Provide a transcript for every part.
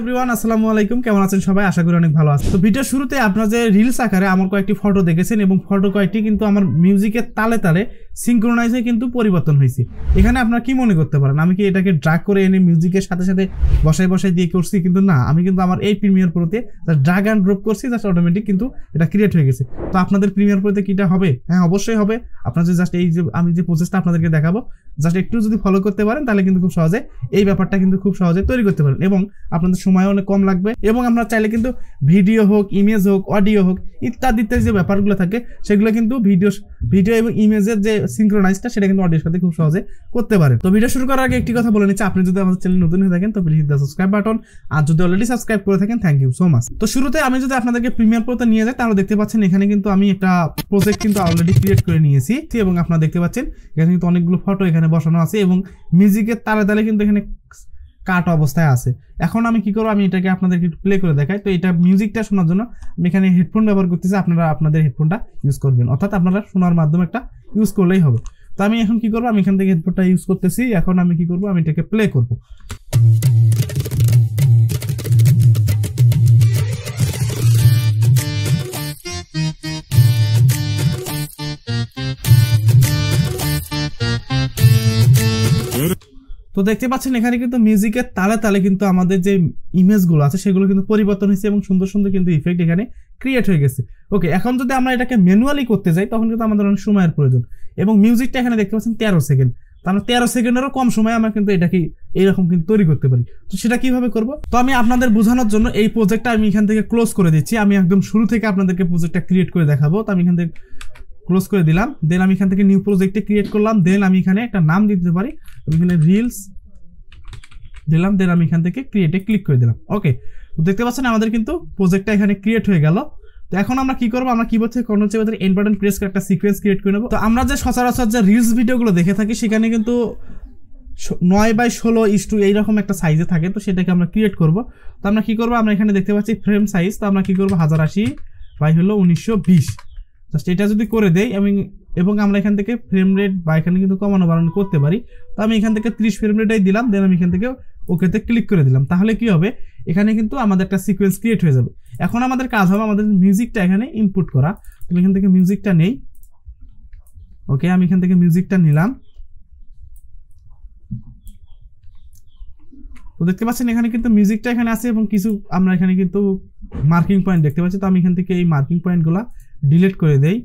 Everyone আসসালামু আলাইকুম, কেমন আছেন সবাই? আশা করি অনেক ভালো আছেন। তো ভিডিও শুরুতে আপনারা যে রিলস আকারে আমার কয়েকটি ফটো দেখেছেন এবং ফটো কয়েকটি কিন্তু আমার মিউজিকের তালে তালে সিনক্রোনাইজ হয়ে কিন্তু পরিবর্তন হয়েছে। এখানে আপনারা কি মনে করতে পারেন আমি কি এটাকে ড্রাগ করে এনে মিউজিকের সাথে সাথে বসাই দিয়ে করছি? কিন্তু না, আমি কিন্তু আমার এই প্রিমিয়ার প্রোতে ড্রাগ অ্যান্ড ড্রপ করছি, জাস্ট অটোমেটিক কিন্তু এটা ক্রিয়েট হয়ে গেছে। তো আপনাদের প্রিমিয়ার প্রোতে কিটা হবে? হ্যাঁ, অবশ্যই হবে। আপনাদের জাস্ট এই যে আমি যে প্রসেসটা আপনাদেরকে দেখাবো, জাস্ট একটু যদি ফলো করতে পারেন তাহলে কিন্তু খুব সহজে এই ব্যাপারটা কিন্তু খুব সহজে তৈরি করতে পারেন এবং আপনাদের সময় অনেক কম লাগবে। এবং আমরা চাইলে কিন্তু ভিডিও হোক, ইমেজ হোক, অডিও হোক, ইত্যাদি ইত্যাদি যে ব্যাপারগুলো থাকে সেগুলো কিন্তু ভিডিও এবং ইমেজের যে সিনক্রোনাইজটা সেটা কিন্তু অডিওর সাথে খুব সহজে করতে পারেন। তো ভিডিও শুরু করার আগে একটি কথা বলে নিচ্ছি, আপনি যদি আমাদের চ্যানেল নতুন হয়ে থাকেন তো please hit the subscribe button, আর যদি অলরেডি সাবস্ক্রাইব করে থাকেন থ্যাংক ইউ সো মাচ। তো শুরুতে আমি যদি আপনাদেরকে প্রিমিয়ার প্রোতে নিয়ে যাই তাহলে দেখতে পাচ্ছেন এখানে কিন্তু আমি একটা প্রজেক্ট কিন্তু অলরেডি ক্রিয়েট করে নিয়েছি এবং আপনারা দেখতে পাচ্ছেন এখানে কিন্তু অনেকগুলো ফটো এখানে বসানো আছে এবং মিউজিকের তালে তালে কিন্তু এখানে কাট অবস্থায় আছে। এখন আমি কি করবো, আমি এটাকে আপনাদেরকে একটু প্লে করে দেখাই। তো এটা মিউজিকটা শোনার জন্য আমি এখানে হেডফোন ব্যবহার করতেছি, আপনারা আপনাদের হেডফোনটা ইউজ করবেন, অর্থাৎ আপনারা শোনার মাধ্যমে একটা ইউজ করলেই হবে। তো আমি এখন কি করবো, আমি এখান থেকে হেডফোনটা ইউজ করতেছি। এখন আমি কি করবো, আমি এটাকে প্লে করবো। তো দেখতে পাচ্ছেন এখানে কিন্তু মিউজিকের তালে তালে কিন্তু আমাদের যে ইমেজগুলো আছে সেগুলো কিন্তু পরিবর্তন হয়েছে এবং সুন্দর সুন্দর কিন্তু ইফেক্ট এখানে ক্রিয়েট হয়ে গেছে। ওকে, এখন যদি আমরা এটাকে ম্যানুয়ালি করতে যাই তখন কিন্তু আমাদের অনেক সময়ের প্রয়োজন এবং মিউজিকটা এখানে দেখতে পাচ্ছেন 13 সেকেন্ড। তো আমরা 13 সেকেন্ডেরও কম সময়ে আমরা কিন্তু এটাকে এইরকম কিন্তু তৈরি করতে পারি। তো সেটা কিভাবে করব? তো আমি আপনাদের বোঝানোর জন্য এই প্রজেক্টটা আমি এখান থেকে ক্লোজ করে দিচ্ছি। আমি একদম শুরু থেকে আপনাদেরকে প্রজেক্টটা ক্রিয়েট করে দেখাবো। তো আমি এখান থেকে ক্লোজ করে দিলাম, দেন আমি এখান থেকে নিউ প্রজেক্টে ক্রিয়েট করলাম, দেন আমি এখানে একটা নাম দিতে পারি, এখানে রিলস দিলাম, দেন আমি এখান থেকে ক্রিয়েটে ক্লিক করে দিলাম। ওকে, তো দেখতে পাচ্ছেন আমাদের কিন্তু প্রজেক্টটা এখানে ক্রিয়েট হয়ে গেল। তো এখন আমরা কি করবো, আমরা কিবোর্ড থেকে কন্ট্রোল চেপে ধরে এন্ড বাটন প্রেস করে একটা সিকোয়েন্স ক্রিয়েট করে নেব। তো আমরা যে সচরাচর যে রিলস ভিডিওগুলো দেখে থাকি সেখানে কিন্তু 9:16:2 এইরকম একটা সাইজে থাকে, তো সেটাকে আমরা ক্রিয়েট করব। তো আমরা কি করবো, আমরা এখানে দেখতে পাচ্ছি ফ্রেম সাইজ, তো আমরা কি করবো 1080/1920 জাস্ট এটা যদি করে দেই এবং আমরা এখান থেকে ফ্রেম রেট বা এখানে কিন্তু কমানো বাড়ানো করতে পারি। তো আমি এখান থেকে 30 ফ্রেম রেটাই দিলাম, দেন আমি এখান থেকে ওকেতে ক্লিক করে দিলাম। তাহলে কি হবে, এখানে কিন্তু আমাদের একটা সিকোয়েন্স ক্রিয়েট হয়ে যাবে। এখন আমাদের কাজ হবে আমাদের মিউজিকটা এখানে ইনপুট করা। তুমি এখান থেকে মিউজিকটা নেই। ওকে, আমি এখান থেকে মিউজিকটা নিলাম। তো দেখতে পাচ্ছেন এখানে কিন্তু মিউজিকটা এখানে আছে এবং কিছু আমরা এখানে কিন্তু মার্কিং পয়েন্ট দেখতে পাচ্ছি। তো আমি এখান থেকে এই মার্কিং পয়েন্টগুলো ডিলিট করে দেই।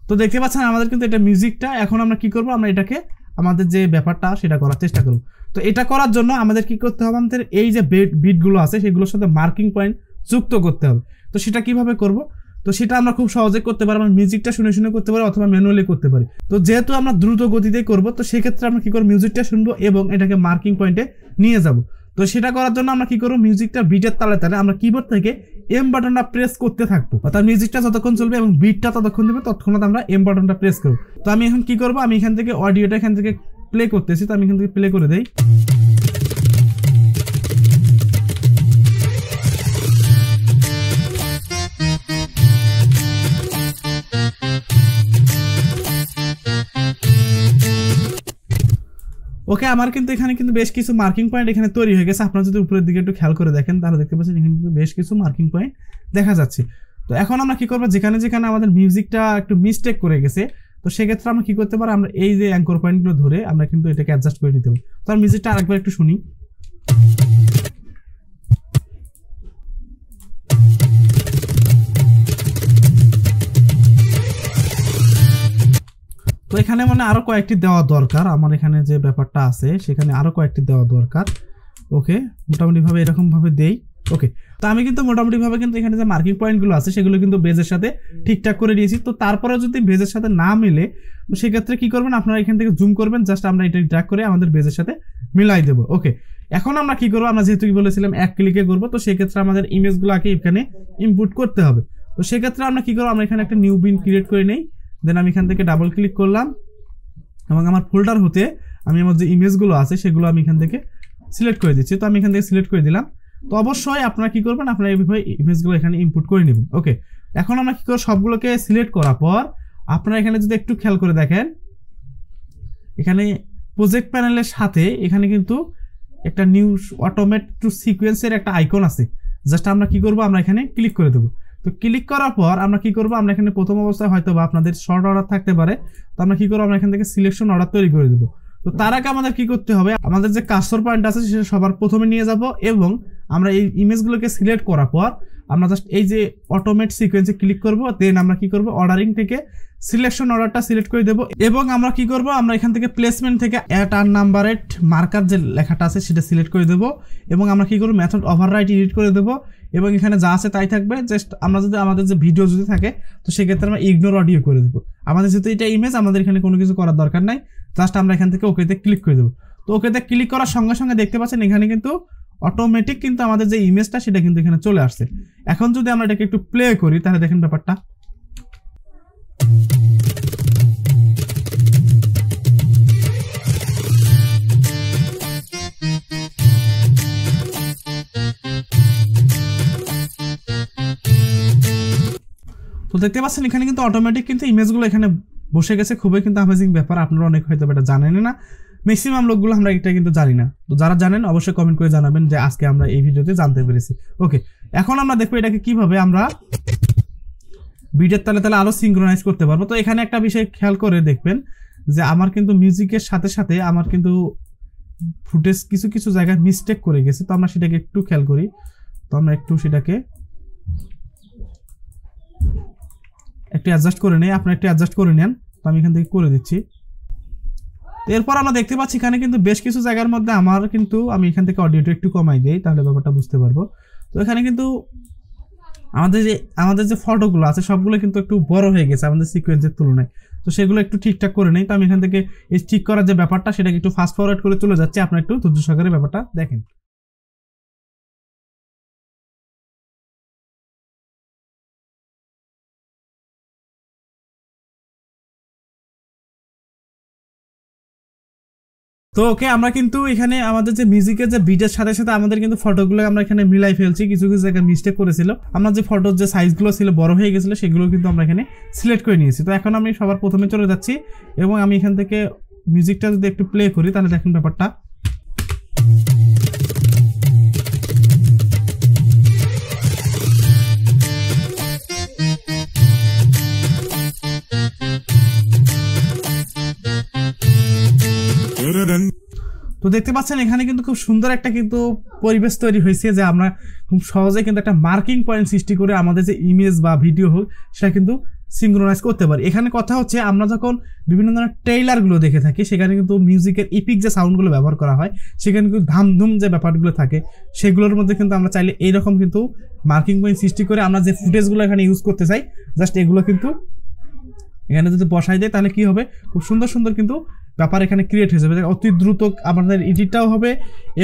তো দেখতে পাচ্ছেন আমাদের কিন্তু এটা মিউজিকটা। এখন আমরা কি করব, আমরা এটাকে আমাদের যে ব্যাপারটা সেটা করার চেষ্টা করব। তো এটা করার জন্য আমাদের কি করতে হবে, আমাদের এই যে বিটগুলো আছে সেগুলোর সাথে মার্কিং পয়েন্ট যুক্ত করতে হবে। তো সেটা কিভাবে করব, তো সেটা আমরা খুব সহজে করতে পারি। আমরা মিউজিকটা শুনে শুনে করতে পারি অথবা ম্যানুয়ালি করতে পারি। তো যেহেতু আমরা দ্রুত গতিতে করব তো সেক্ষেত্রে আমরা কি করব, মিউজিকটা শুনবো এবং এটাকে মার্কিং পয়েন্টে নিয়ে যাব। তো সেটা করার জন্য আমরা কি করবো, মিউজিকটা বিটের তালে তালে আমরা কিবোর্ড থেকে এম বাটনটা প্রেস করতে থাকবো, অর্থাৎ মিউজিকটা যতক্ষণ চলবে এবং বিটটা ততক্ষণ দেবে ততক্ষণ আমরা এম বাটনটা প্রেস করবো। তো আমি এখন কি করবো, আমি এখান থেকে অডিওটা এখান থেকে প্লে করতেছি। তো আমি এখান থেকে প্লে করে দেই। ওকে, আমার কিন্তু এখানে কিন্তু বেশ কিছু মার্কিং পয়েন্ট এখানে তৈরি হয়ে গেছে। আপনারা যদি উপরের দিকে একটু খেয়াল করে দেখেন তাহলে দেখতে পাচ্ছেন এখানে কিন্তু বেশ কিছু মার্কিং পয়েন্ট দেখা যাচ্ছে। তো এখন আমরা কি করবো, যেখানে যেখানে আমাদের মিউজিকটা একটু মিস্টেক করে গেছে তো সেক্ষেত্রে আমরা কি করতে পারি, আমরা এই যে অ্যাঙ্কর পয়েন্টগুলো ধরে আমরা কিন্তু এটাকে অ্যাডজাস্ট করে নিতে পারি। তো আর মিউজিকটা আরেকবার একটু শুনি। তো এখানে মানে আরো কয়েকটি দেওয়া দরকার, আমার এখানে যে ব্যাপারটা আছে সেখানে আরো কয়েকটি দেওয়া দরকার। ওকে, মোটামুটি ভাবে এরকম ভাবে দেই। ওকে, তো আমি কিন্তু মোটামুটি ভাবে কিন্তু এখানে যে মার্কিং পয়েন্টগুলো আছে সেগুলো কিন্তু বেজের সাথে ঠিকঠাক করে দিয়েছি। তো তারপরে যদি বেজের সাথে না মিলে তো সেক্ষেত্রে কি করবেন, আপনারা এখান থেকে জুম করবেন, জাস্ট আমরা এটা ড্র্যাগ করে আমাদের বেজের সাথে মিলাই দেবো। ওকে, এখন আমরা কি করবো, আমরা যেহেতু কি বলেছিলাম এক ক্লিকে করবো তো সেক্ষেত্রে আমাদের ইমেজগুলোকে এখানে ইনপুট করতে হবে। তো সেক্ষেত্রে আমরা কি করবো, আমরা এখানে একটা নিউ বিন ক্রিয়েট করে নেই, দেন আমি এখান থেকে ডাবল ক্লিক করলাম এবং আমার ফোল্ডার হতে আমি আমার যে ইমেজগুলো আছে সেগুলো আমি এখান থেকে সিলেক্ট করে দিচ্ছি। তো আমি এখান থেকে সিলেক্ট করে দিলাম। তো অবশ্যই আপনারা কি করবেন, আপনারা এইভাবে ইমেজগুলো এখানে ইনপুট করে নেবেন। ওকে, এখন আমরা কি করব, সবগুলোকে সিলেক্ট করার পর আপনারা এখানে যদি একটু খেয়াল করে দেখেন এখানে প্রজেক্ট প্যানেলের সাথে এখানে কিন্তু একটা নিউ অটোমেট টু সিকোয়েন্সের একটা আইকন আছে, জাস্ট আমরা কি করব, আমরা এখানে ক্লিক করে দেবো। তো ক্লিক করার পর আমরা কি করব, আমরা এখানে প্রথম অবস্থায় হয়তো বা আপনাদের শর্ট অর্ডার থাকতে পারে, তো আমরা কি করবো, আমরা এখান থেকে সিলেকশন অর্ডার তৈরি করে দেবো। তো তার আগে আমাদের কি করতে হবে, আমাদের যে কার্সর পয়েন্ট আছে সেটা সবার প্রথমে নিয়ে যাব এবং আমরা এই ইমেজগুলোকে সিলেক্ট করার পর আমরা জাস্ট এই যে অটোমেট সিকোয়েন্সে ক্লিক করব, দেন আমরা কি করব, অর্ডারিং থেকে সিলেকশন অর্ডারটা সিলেক্ট করে দেবো এবং আমরা কি করব, আমরা এখান থেকে প্লেসমেন্ট থেকে অ্যাট আর নাম্বারেট মার্কার যে লেখাটা আছে সেটা সিলেক্ট করে দেবো এবং আমরা কি করব, মেথড ওভাররাইট এডিট করে দেবো এবং এখানে যা আছে তাই থাকবে। জাস্ট আমরা যদি আমাদের যে ভিডিও যদি থাকে তো সেক্ষেত্রে আমরা ইগনোর অডিও করে দেবো। আমাদের যেহেতু এটা ইমেজ, আমাদের এখানে কোনো কিছু করার দরকার নাই, জাস্ট আমরা এখান থেকে ওকেতে ক্লিক করে দেবো। তো ওকেতে ক্লিক করার সঙ্গে সঙ্গে দেখতে পাচ্ছেন এখানে কিন্তু অটোমেটিক কিন্তু আমাদের যে ইমেজটা সেটা কিন্তু এখানে চলে আসছে। এখন যদি আমরা এটাকে একটু প্লে করি তাহলে দেখেন ব্যাপারটা। তো দেখতে পাচ্ছেন এখানে কিন্তু অটোমেটিক কিন্তু ইমেজগুলো এখানে বসে গেছে, খুবই কিন্তু অ্যামেজিং ব্যাপার। আপনারা অনেক হয়তো এটা জানেন না, ম্যাক্সিমাম লোকগুলো আমরা এটা কিন্তু জানি না। তো যারা জানেন অবশ্যই কমেন্ট করে জানাবেন যে আজকে আমরা এই ভিডিওতে জানতে পেরেছি। ওকে, এখন আমরা দেখবো এটাকে কিভাবে আমরা বিটের তালে তালে আরো সিঙ্ক্রোনাইজ করতে পারবো। তো এখানে একটা বিষয় খেয়াল করে দেখবেন যে আমার কিন্তু মিউজিকের সাথে সাথে আমার কিন্তু ফুটেজ কিছু কিছু জায়গায় মিস্টেক করে গেছে, তো আমরা সেটাকে একটু খেয়াল করি। তো আমরা একটু সেটাকে একটু অ্যাডজাস্ট করে নেই, আপনারা একটু অ্যাডজাস্ট করে নেন। তো আমি এখান থেকে করে দিচ্ছি। এরপর আমরা দেখতে পাচ্ছি এখানে কিন্তু বেশ কিছু জায়গার মধ্যে আমার কিন্তু আমি এখান থেকে অডিওটা একটু কমাই দিই, তাহলে ব্যাপারটা বুঝতে পারবো। তো এখানে কিন্তু আমাদের যে ফটোগুলো আছে সবগুলো কিন্তু একটু বড় হয়ে গেছে আমাদের সিকোয়েন্সের তুলনায়, তো সেগুলো একটু ঠিকঠাক করে নেই। তো আমি এখান থেকে এই ঠিক করার যে ব্যাপারটা সেটাকে একটু ফাস্ট ফরওয়ার্ড করে চলে যাচ্ছে, আপনারা একটু ধৈর্য সহকারে ব্যাপারটা দেখেন। তো ওকে, আমরা কিন্তু এখানে আমাদের যে মিউজিকের যে বিটের সাথে সাথে আমাদের কিন্তু ফটোগুলো আমরা এখানে মিলাই ফেলছি। কিছু কিছু জায়গায় মিস্টেক করেছিল, আমরা যে ফটোর যে সাইজগুলো ছিল বড় হয়ে গেছিল সেগুলো কিন্তু আমরা এখানে সিলেক্ট করে নিয়েছি। তো এখন আমি সবার প্রথমে চলে যাচ্ছি এবং আমি এখান থেকে মিউজিকটা যদি একটু প্লে করি তাহলে দেখেন ব্যাপারটা। তো দেখতে পাচ্ছেন এখানে কিন্তু খুব সুন্দর একটা কিন্তু পরিবেশ তৈরি হয়েছে যে আমরা খুব সহজে কিন্তু একটা মার্কিং পয়েন্ট সৃষ্টি করে আমাদের যে ইমেজ বা ভিডিও হোক সেটা কিন্তু সিঙ্ক্রোনাইজ করতে পারি। এখানে কথা হচ্ছে আমরা যখন বিভিন্ন ধরনের ট্রেইলারগুলো দেখে থাকি সেখানে কিন্তু মিউজিকের ইপিক যে সাউন্ডগুলো ব্যবহার করা হয় সেখানে কিন্তু ধামধুম যে ব্যাপারগুলো থাকে সেগুলোর মধ্যে কিন্তু আমরা চাইলে এইরকম কিন্তু মার্কিং পয়েন্ট সৃষ্টি করে আমরা যে ফুটেজগুলো এখানে ইউজ করতে চাই জাস্ট এগুলো কিন্তু এখানে যদি বসাই দেয় তাহলে কি হবে, খুব সুন্দর সুন্দর কিন্তু ব্যাপার এখানে ক্রিয়েট হয়ে যাবে, অতি দ্রুত আমাদের এডিটটাও হবে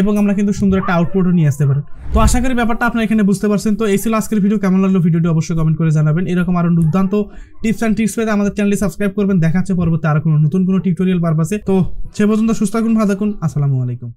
এবং আমরা কিন্তু সুন্দর একটা আউটপুটও নিয়ে আসতে পারি। তো আশা করি ব্যাপারটা আপনারা এখানে বুঝতে পারছেন। তো এই ছিল আজকের ভিডিও, কেমন লাগলো ভিডিওটি অবশ্যই কমেন্ট করে জানাবেন। এরকম আরো দুর্দান্ত টিপস অ্যান্ড ট্রিক্স পেতে আমাদের চ্যানেলটি সাবস্ক্রাইব করবেন। দেখা হচ্ছে পরবর্তী আরো কোনো নতুন কোনো টিউটোরিয়াল পারপাসে। তো সে পর্যন্ত সুস্থ থাকুন, ভালো থাকুন, আসসালামু আলাইকুম।